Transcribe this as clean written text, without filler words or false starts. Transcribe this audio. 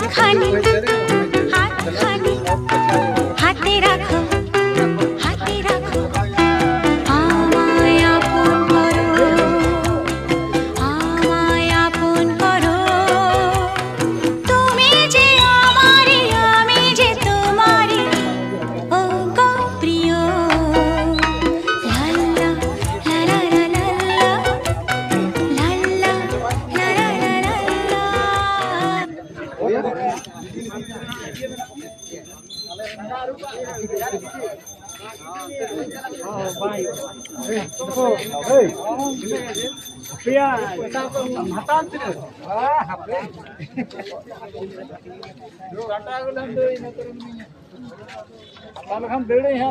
হাতখানি হাতখানি হাতে রাখো আমায় আপন করো আমায় আপন করো তুমি যে আমারই আমি যে তোমারই ও গো প্রিয় লাল্লা লালা লাল্লা লাল্লা লালা লাল্লা Kalau kan beda ya.